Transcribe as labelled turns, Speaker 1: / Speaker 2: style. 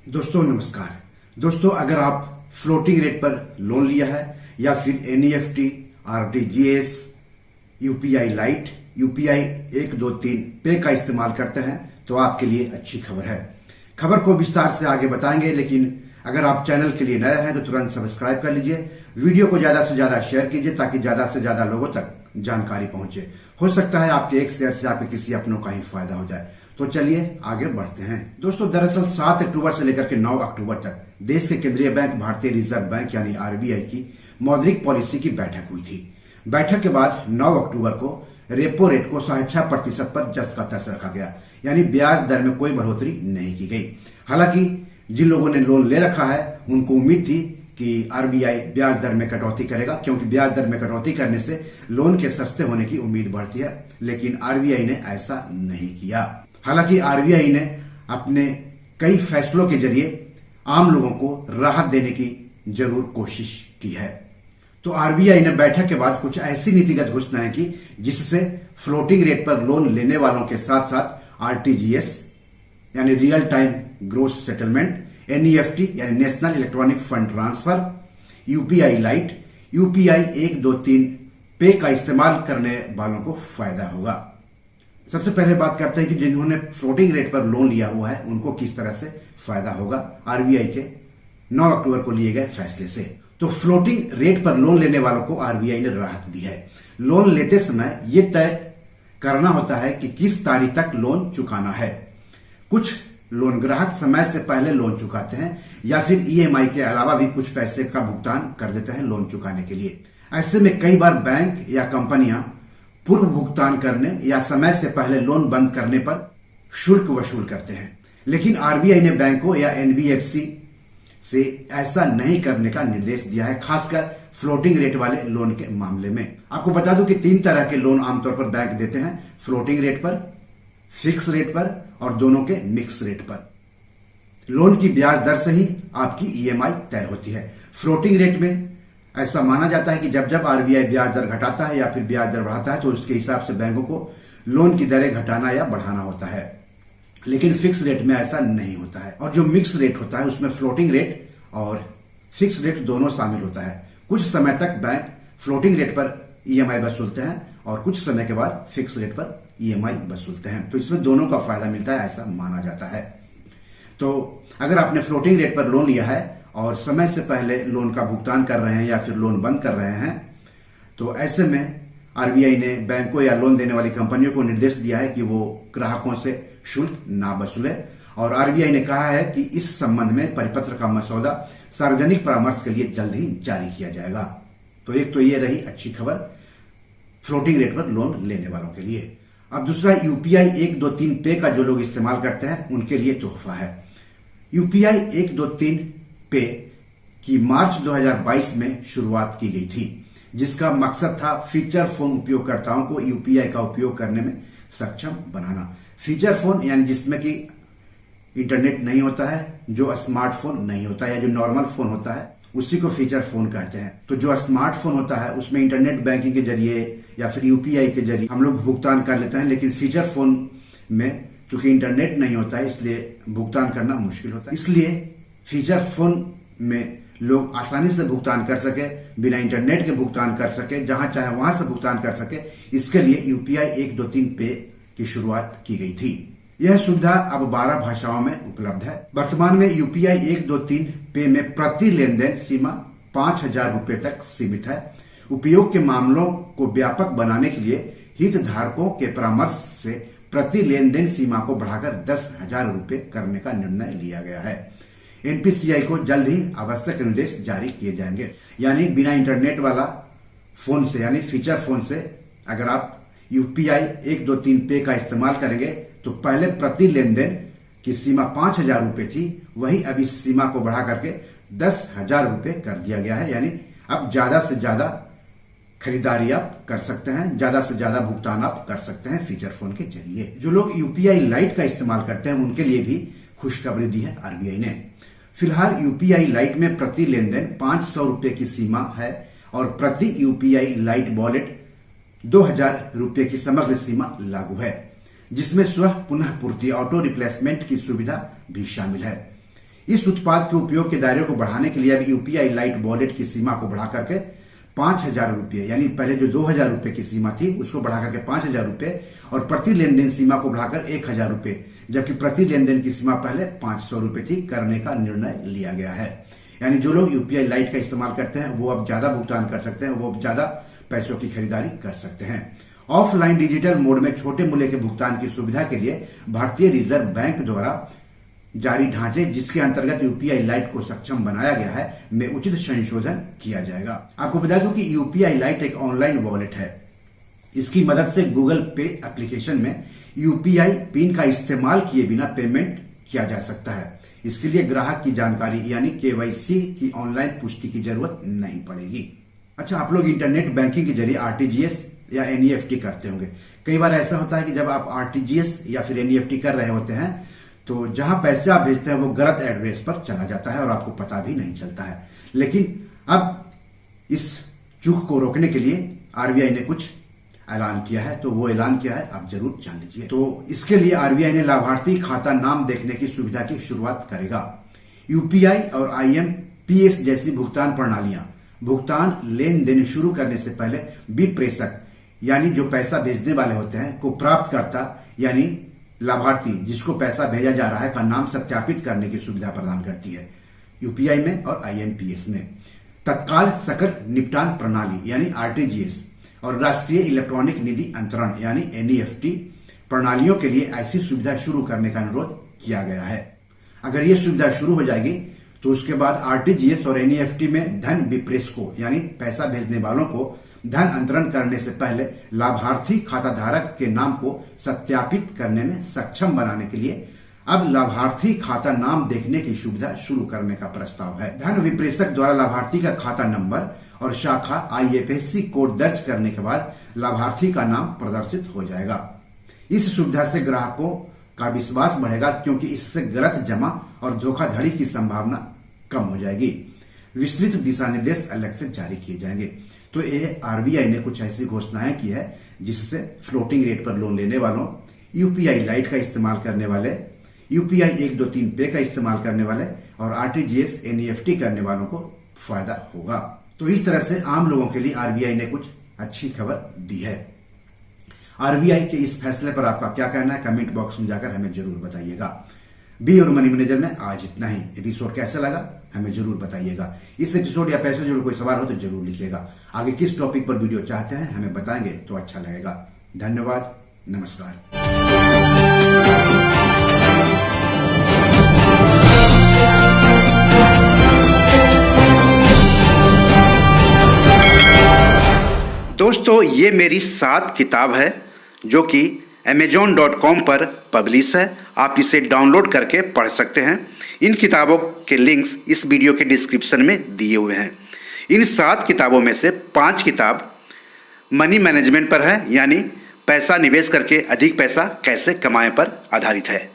Speaker 1: दोस्तों नमस्कार। दोस्तों अगर आप फ्लोटिंग रेट पर लोन लिया है या फिर NEFT, RTGS, UPI lite, UPI 123 pay का इस्तेमाल करते हैं तो आपके लिए अच्छी खबर है। खबर को विस्तार से आगे बताएंगे, लेकिन अगर आप चैनल के लिए नए हैं तो तुरंत सब्सक्राइब कर लीजिए। वीडियो को ज्यादा से ज्यादा शेयर कीजिए ताकि ज्यादा से ज्यादा लोगों तक जानकारी पहुंचे। हो सकता है आपके एक शेयर से आपके किसी अपनों का ही फायदा हो जाए। तो चलिए आगे बढ़ते हैं। दोस्तों दरअसल 7 अक्टूबर से लेकर के 9 अक्टूबर तक देश के केंद्रीय बैंक भारतीय रिजर्व बैंक यानी आरबीआई की मौद्रिक पॉलिसी की बैठक हुई थी। बैठक के बाद 9 अक्टूबर को रेपो रेट को 6.5% पर जस का तस रखा गया, यानी ब्याज दर में कोई बढ़ोतरी नहीं की गई। हालांकि जिन लोगों ने लोन ले रखा है उनको उम्मीद थी कि आरबीआई ब्याज दर में कटौती करेगा, क्योंकि ब्याज दर में कटौती करने से लोन के सस्ते होने की उम्मीद बढ़ती है। लेकिन आरबीआई ने ऐसा नहीं किया। हालांकि आरबीआई ने अपने कई फैसलों के जरिए आम लोगों को राहत देने की जरूर कोशिश की है। तो आरबीआई ने बैठक के बाद कुछ ऐसी नीतिगत घोषणाएं की जिससे फ्लोटिंग रेट पर लोन लेने वालों के साथ साथ आरटीजीएस यानी real time gross settlement, NEFT यानी national electronic fund transfer, UPI lite, UPI 123 pay का इस्तेमाल करने वालों को फायदा होगा। सबसे पहले बात करते हैं कि जिन्होंने फ्लोटिंग रेट पर लोन लिया हुआ है उनको किस तरह से फायदा होगा आरबीआई के 9 अक्टूबर को लिए गए फैसले से। तो फ्लोटिंग रेट पर लोन लेने वालों को आरबीआई ने राहत दी है। लोन लेते समय यह तय करना होता है कि किस तारीख तक लोन चुकाना है। कुछ लोन ग्राहक समय से पहले लोन चुकाते हैं या फिर ईएमआई के अलावा भी कुछ पैसे का भुगतान कर देते हैं लोन चुकाने के लिए। ऐसे में कई बार बैंक या कंपनियां पूर्व भुगतान करने या समय से पहले लोन बंद करने पर शुल्क वसूल करते हैं। लेकिन आरबीआई ने बैंकों या एनबीएफसी से ऐसा नहीं करने का निर्देश दिया है, खासकर फ्लोटिंग रेट वाले लोन के मामले में। आपको बता दूं कि 3 तरह के लोन आमतौर पर बैंक देते हैं: फ्लोटिंग रेट पर, फिक्स रेट पर और दोनों के मिक्स रेट पर। लोन की ब्याज दर से ही आपकी ईएमआई तय होती है। फ्लोटिंग रेट में ऐसा माना जाता है कि जब जब आरबीआई ब्याज दर घटाता है या फिर ब्याज दर बढ़ाता है तो उसके हिसाब से बैंकों को लोन की दरें घटाना या बढ़ाना होता है। लेकिन फिक्स रेट में ऐसा नहीं होता है। और जो मिक्स रेट होता है उसमें फ्लोटिंग रेट और फिक्स रेट दोनों शामिल होता है। कुछ समय तक बैंक फ्लोटिंग रेट पर ईएमआई वसूलते हैं और कुछ समय के बाद फिक्स रेट पर ईएमआई वसूलते हैं। तो इसमें दोनों का फायदा मिलता है, ऐसा माना जाता है। तो अगर आपने फ्लोटिंग रेट पर लोन लिया है और समय से पहले लोन का भुगतान कर रहे हैं या फिर लोन बंद कर रहे हैं तो ऐसे में आरबीआई ने बैंकों या लोन देने वाली कंपनियों को निर्देश दिया है कि वो ग्राहकों से शुल्क ना वसूले। और आरबीआई ने कहा है कि इस संबंध में परिपत्र का मसौदा सार्वजनिक परामर्श के लिए जल्द ही जारी किया जाएगा। तो एक तो ये रही अच्छी खबर फ्लोटिंग रेट पर लोन लेने वालों के लिए। अब दूसरा यूपीआई 123 पे का जो लोग इस्तेमाल करते हैं उनके लिए तोहफा है। यूपीआई 123 पे की मार्च 2022 में शुरुआत की गई थी, जिसका मकसद था फीचर फोन उपयोगकर्ताओं को यूपीआई का उपयोग करने में सक्षम बनाना। फीचर फोन यानी जिसमें कि इंटरनेट नहीं होता है, जो स्मार्टफोन नहीं होता है या जो नॉर्मल फोन होता है उसी को फीचर फोन कहते हैं। तो जो स्मार्टफोन होता है उसमें इंटरनेट बैंकिंग के जरिए या फिर यूपीआई के जरिए हम लोग भुगतान कर लेते हैं। लेकिन फीचर फोन में चूंकि इंटरनेट नहीं होता है इसलिए भुगतान करना मुश्किल होता है। इसलिए फीचर फोन में लोग आसानी से भुगतान कर सके, बिना इंटरनेट के भुगतान कर सके, जहां चाहे वहां से भुगतान कर सके, इसके लिए यूपीआई 123 पे की शुरुआत की गई थी। यह सुविधा अब 12 भाषाओं में उपलब्ध है। वर्तमान में यूपीआई 123 पे में प्रति लेन देन सीमा 5,000 रुपए तक सीमित है। उपयोग के मामलों को व्यापक बनाने के लिए हितधारकों के परामर्श से प्रति लेन देन सीमा को बढ़ाकर 10,000 रुपए करने का निर्णय लिया गया है। एनपीसीआई को जल्द ही आवश्यक निर्देश जारी किए जाएंगे। यानी बिना इंटरनेट वाला फोन से यानी फीचर फोन से अगर आप यूपीआई 123 पे का इस्तेमाल करेंगे तो पहले प्रति लेन देन की सीमा 5,000 रुपए थी, वही अब इस सीमा को बढ़ा करके 10,000 रुपए कर दिया गया है। यानी अब ज्यादा से ज्यादा खरीदारी आप कर सकते हैं, ज्यादा से ज्यादा भुगतान आप कर सकते हैं फीचर फोन के जरिए। जो लोग यूपीआई लाइट का इस्तेमाल करते हैं उनके लिए भी खुशखबरी दी है आरबीआई ने। फिलहाल यूपीआई लाइट में प्रति लेन देन 500 रुपए की सीमा है और प्रति यूपीआई लाइट वॉलेट 2,000 रुपए की समग्र सीमा लागू है, जिसमें स्वः पुनः पूर्ति ऑटो रिप्लेसमेंट की सुविधा भी शामिल है। इस उत्पाद के उपयोग के दायरे को बढ़ाने के लिए अब यूपीआई लाइट वॉलेट की सीमा को बढ़ा करके 5,000 रुपये, यानी पहले जो 2,000 रुपये की सीमा थी उसको बढ़ा करके 5,000 रुपये और प्रति लेन देन सीमा को बढ़ाकर 1,000 रुपये, जबकि प्रति लेन देन की सीमा पहले 500 रुपये थी, करने का निर्णय लिया गया है। यानी जो लोग यूपीआई लाइट का इस्तेमाल करते हैं वो अब ज्यादा भुगतान कर सकते हैं, वो अब ज्यादा पैसों की खरीदारी कर सकते हैं। ऑफलाइन डिजिटल मोड में छोटे मूल्य के भुगतान की सुविधा के लिए भारतीय रिजर्व बैंक द्वारा जारी ढांचे जिसके अंतर्गत यूपीआई लाइट को सक्षम बनाया गया है में उचित संशोधन किया जाएगा। आपको बता दूं कि यूपीआई लाइट एक ऑनलाइन वॉलेट है। इसकी मदद से गूगल पे एप्लीकेशन में यूपीआई पिन का इस्तेमाल किए बिना पेमेंट किया जा सकता है। इसके लिए ग्राहक की जानकारी यानी केवाईसी की ऑनलाइन पुष्टि की जरूरत नहीं पड़ेगी। अच्छा, आप लोग इंटरनेट बैंकिंग के जरिए आरटीजीएस या एनईएफटी करते होंगे। कई बार ऐसा होता है कि जब आप आरटीजीएस या फिर एनईएफटी कर रहे होते हैं तो जहां पैसे आप भेजते हैं वो गलत एड्रेस पर चला जाता है और आपको पता भी नहीं चलता है। लेकिन अब इस चूक को रोकने के लिए आरबीआई ने कुछ ऐलान किया है, तो वो ऐलान किया है, आप जरूर जान लीजिए। तो इसके लिए आरबीआई ने लाभार्थी खाता नाम देखने की सुविधा की शुरुआत करेगा। यूपीआई और आईएमपीएस जैसी भुगतान प्रणालियां भुगतान लेन देन शुरू करने से पहले विप्रेषक यानी जो पैसा भेजने वाले होते हैं को प्राप्तकर्ता यानी लाभार्थी जिसको पैसा भेजा जा रहा है का नाम सत्यापित करने की सुविधा प्रदान करती है। यूपीआई में और आईएमपीएस में तत्काल सकट निपटान प्रणाली यानी आरटीजीएस और राष्ट्रीय इलेक्ट्रॉनिक निधि अंतरण यानी एनईएफटी प्रणालियों के लिए ऐसी सुविधा शुरू करने का अनुरोध किया गया है। अगर ये सुविधा शुरू हो जाएगी तो उसके बाद आरटीजीएस और एनईएफटी में धन विप्रेषकों यानी पैसा भेजने वालों को धन अंतरण करने से पहले लाभार्थी खाता धारक के नाम को सत्यापित करने में सक्षम बनाने के लिए अब लाभार्थी खाता नाम देखने की सुविधा शुरू करने का प्रस्ताव है। धन विप्रेषक द्वारा लाभार्थी का खाता नंबर और शाखा आईएफएससी कोड दर्ज करने के बाद लाभार्थी का नाम प्रदर्शित हो जाएगा। इस सुविधा से ग्राहकों का विश्वास बढ़ेगा क्योंकि इससे गलत जमा और धोखाधड़ी की संभावना कम हो जाएगी। विस्तृत दिशा निर्देश अलग से जारी किए जाएंगे। तो ये आरबीआई ने कुछ ऐसी घोषणाएं की है जिससे फ्लोटिंग रेट पर लोन लेने वालों, यूपीआई लाइट का इस्तेमाल करने वाले, यूपीआई 1, 2, 3 पे का इस्तेमाल करने वाले और आरटीजीएस एनईएफटी करने वालों को फायदा होगा। तो इस तरह से आम लोगों के लिए आरबीआई ने कुछ अच्छी खबर दी है। आरबीआई के इस फैसले पर आपका क्या कहना है कमेंट बॉक्स में जाकर हमें जरूर बताइएगा। बी और मनी मैनेजर में आज इतना ही। एपिसोड कैसा लगा हमें जरूर बताइएगा। इस एपिसोड या पैसे जुड़े कोई सवाल हो तो जरूर लिखिएगा। आगे किस टॉपिक पर वीडियो चाहते हैं हमें बताएंगे तो अच्छा लगेगा। धन्यवाद, नमस्कार। दोस्तों, ये मेरी 7 किताब है जो कि amazon.com पर पब्लिश है। आप इसे डाउनलोड करके पढ़ सकते हैं। इन किताबों के लिंक्स इस वीडियो के डिस्क्रिप्शन में दिए हुए हैं। इन 7 किताबों में से 5 किताब मनी मैनेजमेंट पर है, यानी पैसा निवेश करके अधिक पैसा कैसे कमाएं पर आधारित है।